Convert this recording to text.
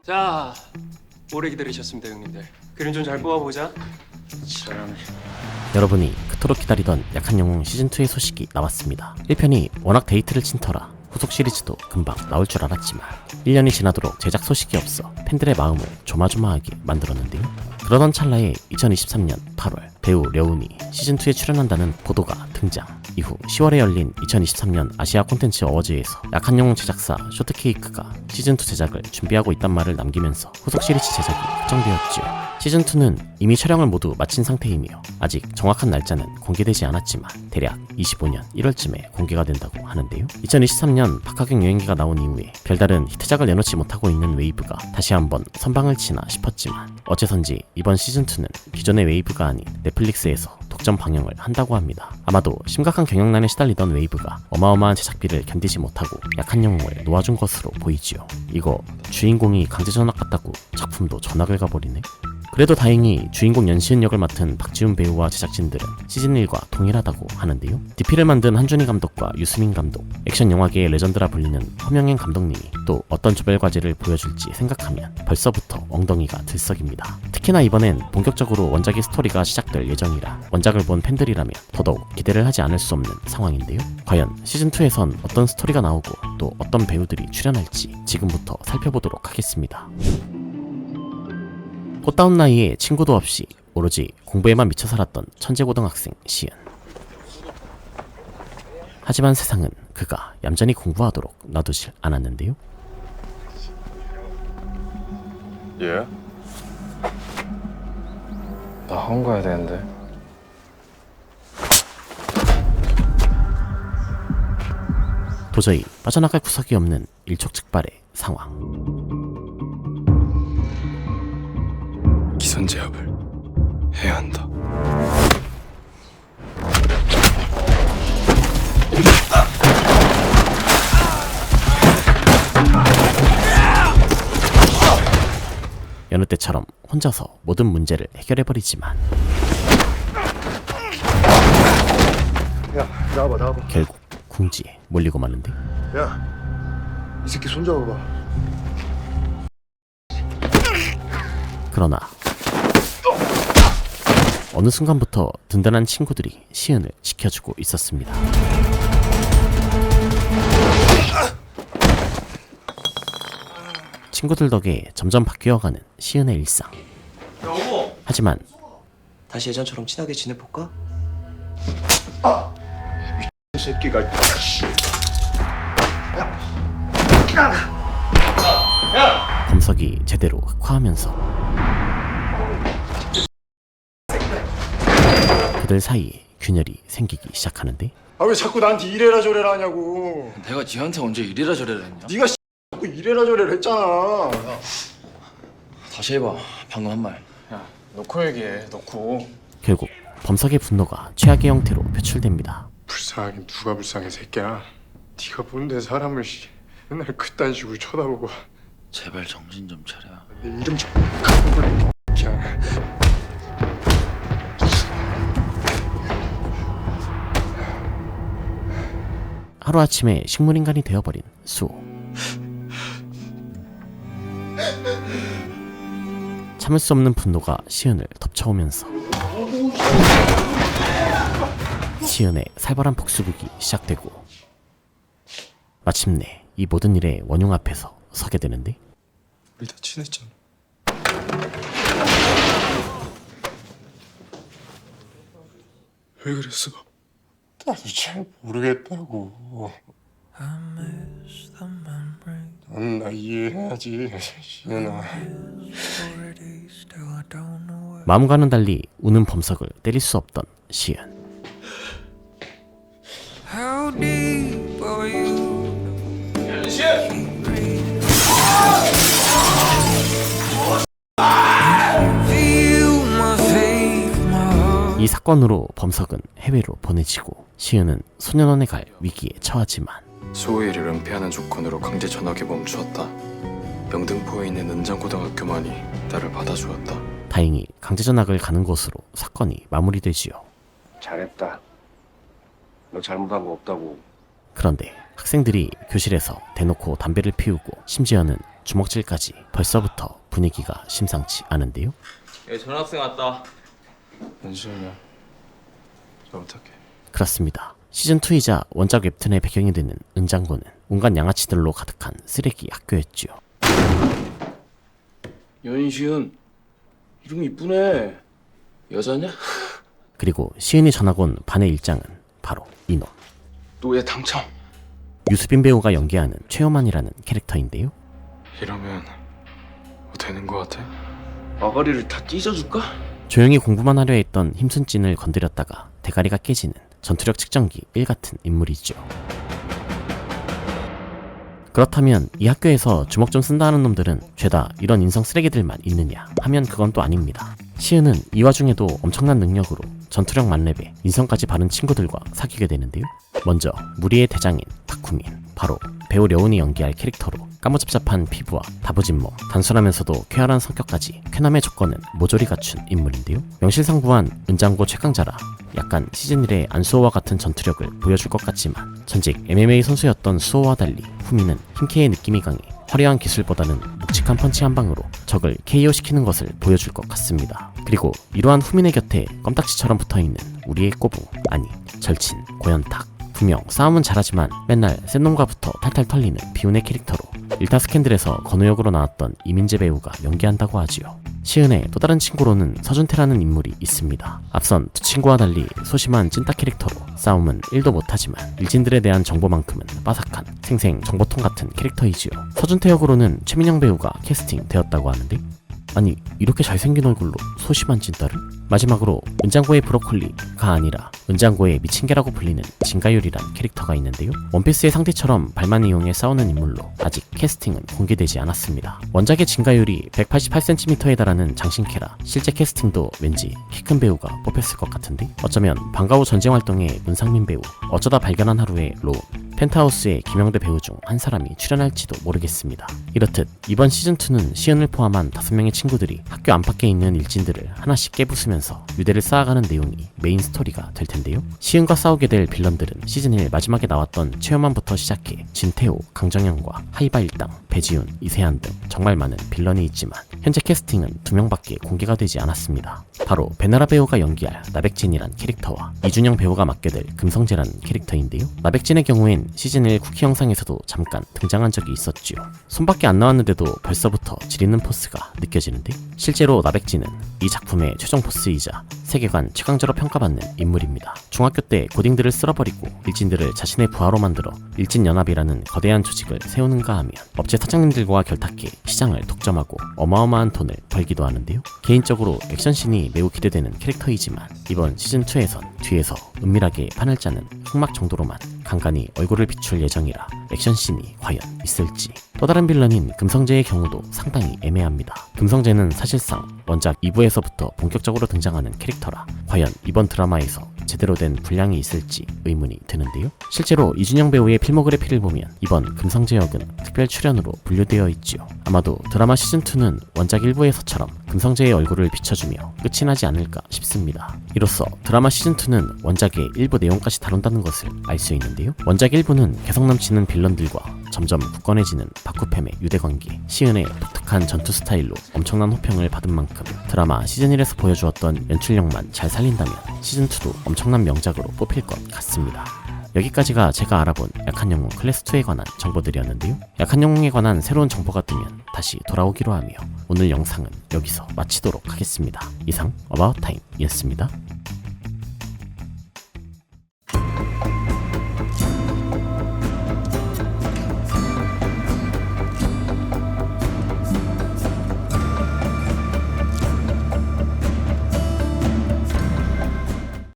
자, 오래 기다리셨습니다, 형님들. 그림 좀 잘 뽑아보자. 지랄하네. 여러분이 그토록 기다리던 약한 영웅 시즌2의 소식이 나왔습니다. 1편이 워낙 데이트를 친 터라 후속 시리즈도 금방 나올 줄 알았지만 1년이 지나도록 제작 소식이 없어 팬들의 마음을 조마조마하게 만들었는데요. 그러던 찰나에 2023년 8월 배우 려운이 시즌2에 출연한다는 보도가 등장. 이후 10월에 열린 2023년 아시아 콘텐츠 어워즈에서 약한 영웅 제작사 쇼트케이크가 시즌2 제작을 준비하고 있단 말을 남기면서 후속 시리즈 제작이 확정되었지요. 시즌2는 이미 촬영을 모두 마친 상태이며 아직 정확한 날짜는 공개되지 않았지만 대략 25년 1월쯤에 공개가 된다고 하는데요. 2023년 박하경 여행기가 나온 이후에 별다른 히트작을 내놓지 못하고 있는 웨이브가 다시 한번 선방을 치나 싶었지만 어째선지 이번 시즌2는 기존의 웨이브가 아닌 넷플릭스에서 독점 방영을 한다고 합니다. 아마도 심각한 경영난에 시달리던 웨이브가 어마어마한 제작비를 견디지 못하고 약한 영웅을 놓아준 것으로 보이지요. 이거 주인공이 강제 전학 갔다고 작품도 전학을 가버리네. 그래도 다행히 주인공 연시은 역을 맡은 박지훈 배우와 제작진들은 시즌1과 동일하다고 하는데요. DP를 만든 한준희 감독과 유수민 감독, 액션 영화계의 레전드라 불리는 허명행 감독님이 또 어떤 조별과제를 보여줄지 생각하면 벌써부터 엉덩이가 들썩입니다. 특히나 이번엔 본격적으로 원작의 스토리가 시작될 예정이라 원작을 본 팬들이라면 더더욱 기대를 하지 않을 수 없는 상황인데요. 과연 시즌2에선 어떤 스토리가 나오고 또 어떤 배우들이 출연할지 지금부터 살펴보도록 하겠습니다. 꽃다운 나이에 친구도 없이 오로지 공부에만 미쳐 살았던 천재고등학생 시은. 하지만 세상은 그가 얌전히 공부하도록 놔두질 않았는데요. 예? 나 학원 가야 되는데. 도저히 빠져나갈 구석이 없는 일촉즉발의 상황. 기선 제압을 해야 한다. 여느 때처럼 혼자서 모든 문제를 해결해버리지만 야, 나와봐. 결국 궁지에 몰리고 마는데. 야, 이 새끼 손잡아봐. 그러나 어느 순간부터 든든한 친구들이 시은을 지켜주고 있었습니다. 친구들 덕에 점점 바뀌어가는 시은의 일상. 하지만 다시 예전처럼 친하게 지내볼까? 이 새끼가. 범석이 제대로 흑화하면서 그들 사이에 균열이 생기기 시작하는데. 아, 왜 자꾸 나한테 이래라 저래라 하냐고. 내가 지한테 언제 이래라 저래라 했냐? 네가 자꾸 이래라 저래라 했잖아. 다시 해봐. 방금 한 말. 야, 놓고 얘기해. 놓고. 결국 범석의 분노가 최악의 형태로 표출됩니다. 불쌍하긴 누가 불쌍해 새끼야. 네가 뭔데 사람을 맨날 그딴 식으로 쳐다보고. 제발 정신 좀 차려. 내 이름 좀 까불래. 야. 하루아침에 식물인간이 되어버린 수호. 참을 수 없는 분노가 시은을 덮쳐오면서 시은의 살벌한 복수극이 시작되고 마침내 이 모든 일의 원흉 앞에서 서게 되는데. 우리 다 친했잖아. 왜 그랬어? 나도 잘 모르겠다고. 넌 나 이해해야지, 시은아. 마음과는 달리 우는 범석을 때릴 수 없던 시은. 이 사건으로 범석은 해외로 보내지고 시은은 소년원에 갈 위기에 처하지만 소희를 은폐하는 조건으로 강제 전학에 멈추었다. 명등포에 있는 은장고등학교만이 나를 받아주었다. 다행히 강제 전학을 가는 것으로 사건이 마무리되지요. 잘했다. 너 잘못한 거 없다고. 그런데 학생들이 교실에서 대놓고 담배를 피우고 심지어는 주먹질까지 벌써부터 분위기가 심상치 않은데요. 여기 전학생 왔다. 현실이야. 잘 부탁해. 그렇습니다. 시즌2이자 원작 웹툰의 배경이 되는 은장고는 온갖 양아치들로 가득한 쓰레기 학교였죠. 연시은 이름 이쁘네. 여자냐? 그리고 시은이 전학 온 반의 일장은 바로 이놈. 노예 당첨. 유수빈 배우가 연기하는 최호만이라는 캐릭터인데요. 이러면 뭐 되는 거 같아? 아가리를 다 찢어줄까? 조용히 공부만 하려 했던 힘순찐을 건드렸다가 대가리가 깨지는 전투력 측정기 1 같은 인물이죠. 그렇다면 이 학교에서 주먹 좀 쓴다는 놈들은 죄다 이런 인성 쓰레기들만 있느냐 하면 그건 또 아닙니다. 시은은 이 와중에도 엄청난 능력으로 전투력 만렙에 인성까지 바른 친구들과 사귀게 되는데요. 먼저 무리의 대장인 박후민, 바로 배우 려운이 연기할 캐릭터로 까무잡잡한 피부와 다부진 몸, 단순하면서도 쾌활한 성격까지 쾌남의 조건은 모조리 갖춘 인물인데요. 명실상부한 은장고 최강자라 약간 시즌1의 안수호와 같은 전투력을 보여줄 것 같지만 전직 MMA 선수였던 수호와 달리 후미는 힘캐의 느낌이 강해 화려한 기술보다는 묵직한 펀치 한 방으로 적을 KO시키는 것을 보여줄 것 같습니다. 그리고 이러한 후민의 곁에 껌딱지처럼 붙어있는 우리의 꼬부, 아니 절친 고현탁. 분명 싸움은 잘하지만 맨날 센 놈과 붙어 탈탈 털리는 비운의 캐릭터로 일타 스캔들에서 건우역으로 나왔던 이민재 배우가 연기한다고 하지요. 시은의 또 다른 친구로는 서준태라는 인물이 있습니다. 앞선 두 친구와 달리 소심한 찐따 캐릭터로 싸움은 1도 못하지만 일진들에 대한 정보만큼은 빠삭한 생생 정보통 같은 캐릭터이지요. 서준태 역으로는 최민영 배우가 캐스팅되었다고 하는데, 아니 이렇게 잘생긴 얼굴로 소심한 찐따를? 마지막으로 은장고의 브로콜리가 아니라 은장고의 미친개라고 불리는 진가율이란 캐릭터가 있는데요. 원피스의 상대처럼 발만 이용해 싸우는 인물로 아직 캐스팅은 공개되지 않았습니다. 원작의 진가율이 188cm에 달하는 장신캐라 실제 캐스팅도 왠지 키 큰 배우가 뽑혔을 것 같은데, 어쩌면 방과후 전쟁활동의 문상민 배우, 어쩌다 발견한 하루의 로운, 펜트하우스의 김영대 배우 중 한 사람이 출연할지도 모르겠습니다. 이렇듯 이번 시즌2는 시은을 포함한 5명의 친구들이 학교 안팎에 있는 일진들을 하나씩 깨부수면서 유대를 쌓아가는 내용이 메인 스토리가 될 텐데요. 시은과 싸우게 될 빌런들은 시즌1 마지막에 나왔던 최현만부터 시작해 진태호, 강정현과 하이바 일당, 배지훈, 이세한 등 정말 많은 빌런이 있지만 현재 캐스팅은 2명밖에 공개가 되지 않았습니다. 바로 베나라 배우가 연기할 나백진이란 캐릭터와 이준영 배우가 맡게 될 금성재라는 캐릭터인데요. 나백진의 경우엔 시즌1 쿠키 영상에서도 잠깐 등장한 적이 있었죠. 손밖에 안 나왔는데도 벌써부터 지리는 포스가 느껴지는데, 실제로 나백진은 이 작품의 최종 보스이자 세계관 최강자로 평가받는 인물입니다. 중학교 때 고딩들을 쓸어버리고 일진들을 자신의 부하로 만들어 일진연합이라는 거대한 조직을 세우는가 하면 업체 사장님들과 결탁해 시장을 독점하고 어마어마한 돈을 벌기도 하는데요. 개인적으로 액션씬이 매우 기대되는 캐릭터이지만 이번 시즌2에선 뒤에서 은밀하게 판을 짜는 흑막 정도로만 간간히 얼굴을 비출 예정이라 액션씬이 과연 있을지. 또 다른 빌런인 금성재의 경우도 상당히 애매합니다. 금성재는 사실상 원작 2부에서부터 본격적으로 등장하는 캐릭터라 과연 이번 드라마에서 제대로 된 분량이 있을지 의문이 드는데요. 실제로 이준영 배우의 필모그래피를 보면 이번 금성재 역은 특별 출연으로 분류되어 있지요. 아마도 드라마 시즌2는 원작 1부에서처럼 금성재의 얼굴을 비춰주며 끝이 나지 않을까 싶습니다. 이로써 드라마 시즌2는 원작의 일부 내용까지 다룬다는 것을 알 수 있는데요. 원작 1부는 개성 넘치는 빌런들과 점점 굳건해지는 박후팸의 유대관계, 시은의 독특한 전투 스타일로 엄청난 호평을 받은 만큼 드라마 시즌1에서 보여주었던 연출력만 잘 살린다면 시즌2도 엄청난 명작으로 뽑힐 것 같습니다. 여기까지가 제가 알아본 약한 영웅 클래스2에 관한 정보들이었는데요. 약한 영웅에 관한 새로운 정보가 뜨면 다시 돌아오기로 하며 오늘 영상은 여기서 마치도록 하겠습니다. 이상 어바웃타임이었습니다.